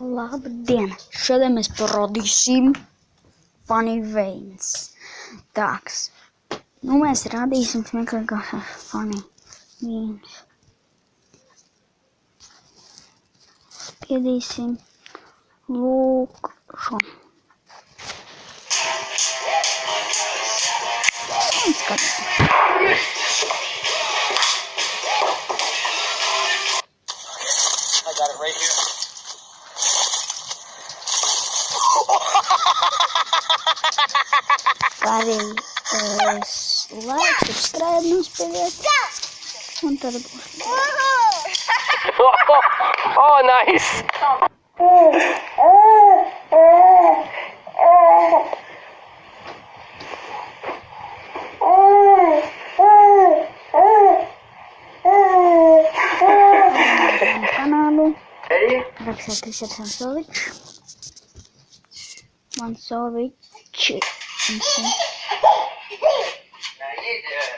Labdien! Šodien mēs parodīsim Funny Veins. Tāks. Nu, mēs rādīsim smieklīgākās Funny Veins. Spiedīsim lūk šo. Un skatīsim. I got it right here. Arī laiks ir skrēja nospiediet. Un tad būs. Oh, nice. Kanālu. Ready? Rakstiet Kristians Mansovičs. Now you do it.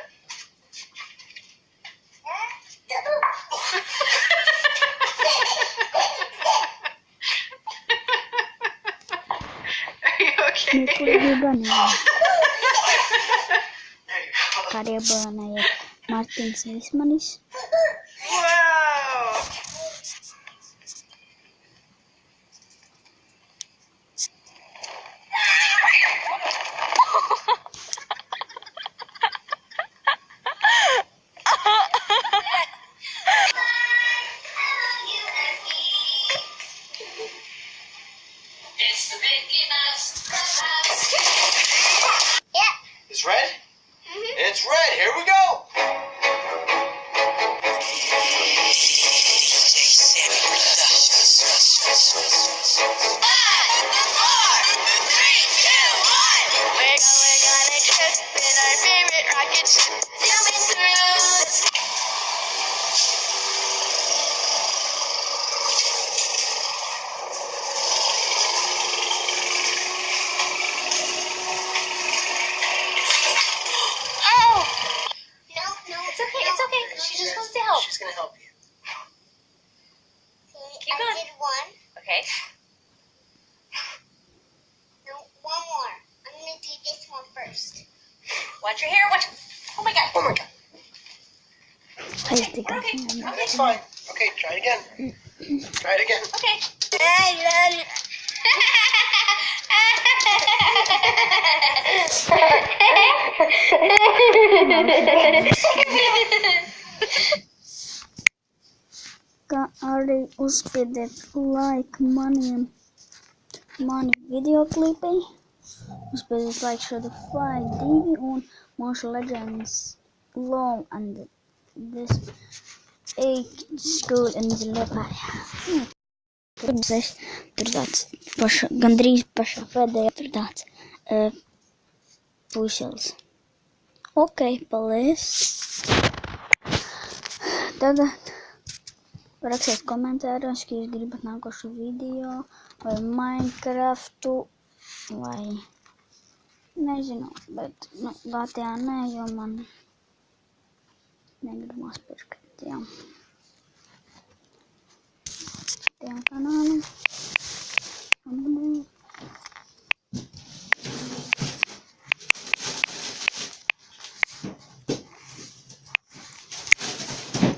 Are you okay? Smieklīgi ganīgi. There you go. Kā iebalināja Mārtiņš Vismanis. Wow. It's the Mickey Mouse Clubhouse. Yeah. It's red? It's red. Here we go. We're going on a trip in our favorite rocket ship, zooming through the sky. Oh! No, it's okay, it's okay. She just wants to help. She's gonna help you. Keep going. I did one. Okay. No, one more. I'm gonna do this one first. Watch your hair. Watch. Oh my god. Oh my god. Aiztika. That's fine. Okay, try it again. Try it again. Okay. Kā arī uzspiediet like mani videoklipei. Uzspiediet like Shadowfly 2 un Motion Legends LOL and this 8 school in the Liepājā. Tur tāds gandrīz pašā pēdējā tur tāds pušels. Ok, paldies. Tagad rakstiet komentāros, ka jūs gribat nākošu video vai Minecraftu vai nezinu, bet Latvijā nē, jo man negribas pirkt, jā. Tiem kanālam. Abonēt.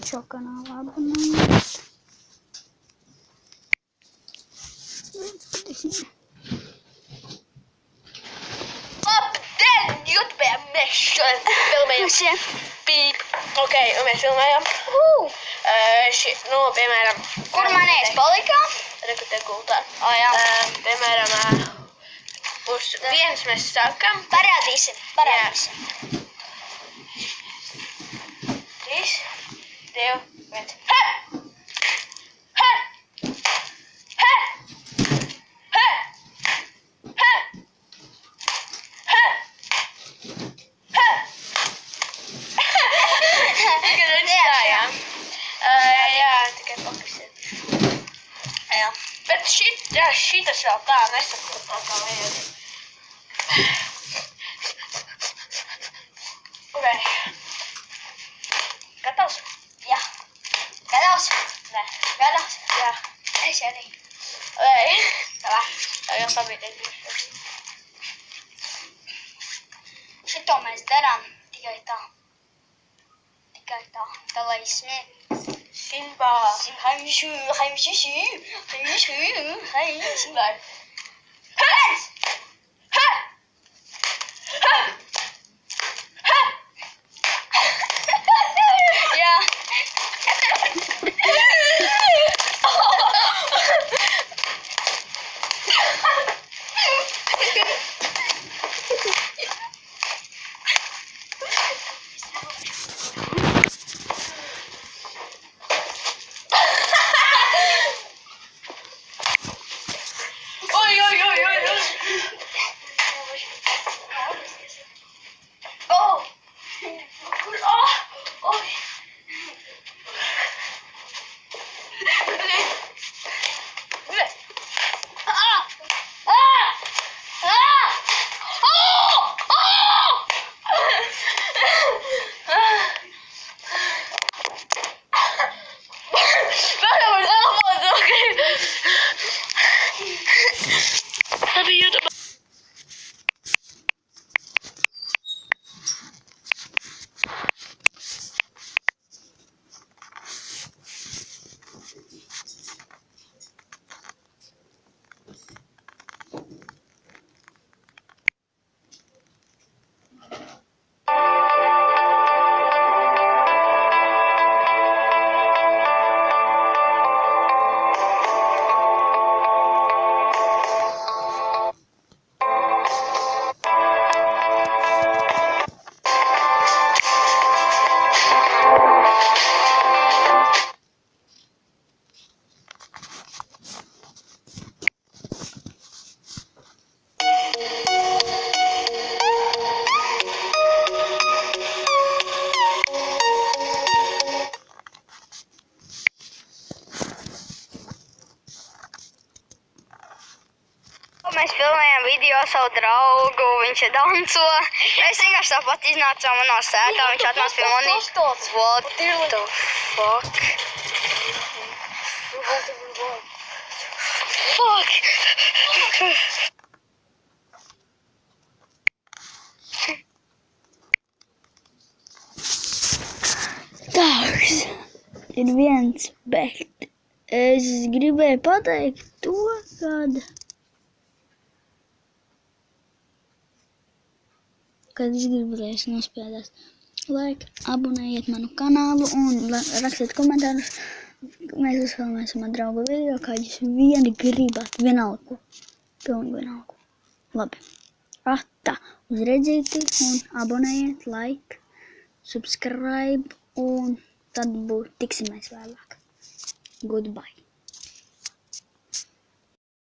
Šo kanālu abonēt. Labdien, YouTube mēs filmējam. Pīp. Ok, un mēs filmējam. Nu, piemēram. Kur manējais palikā? Reku te gultā. Jā. Piemēram, uz vienas mēs sākam. Parādīsim. 3, 2, 1. Ha! Ha! Ha! Ha! Ha! Ha! Ha! Tikai runājām. Jā, tikai pakasiet. Jā. Bet šitas vēl tā nesaprot tā kā vajag. Ok. Gatavs? Jā. Gatavs? Nē. Gatavs? Jā. Es arī. Šito mēs darām tikai tā. Tā lai smien. Simba. Haimšu. Simba. Hands! Ha! Ha! Ha! Jā. Mēs filmējam video savu draugu, viņš ir danco. Mēs vienkārši tāpat iznācām manā sētā, viņš atnāca pie manis. What the fuck? Fuck! Dārgs ir viens, bet es gribēju pateikt to, kad es gribu, lai es nospēdās. Like, abonējiet manu kanālu un rakstiet komentārus. Mēs uzfilmēsim ar draugu video, kā jūs vieni gribat. Vienalga. Pilnīgi vienalga. Labi. Tā. Uz redzīti un abonējiet, like, subscribe un tad tiksimies vēlāk. Goodbye.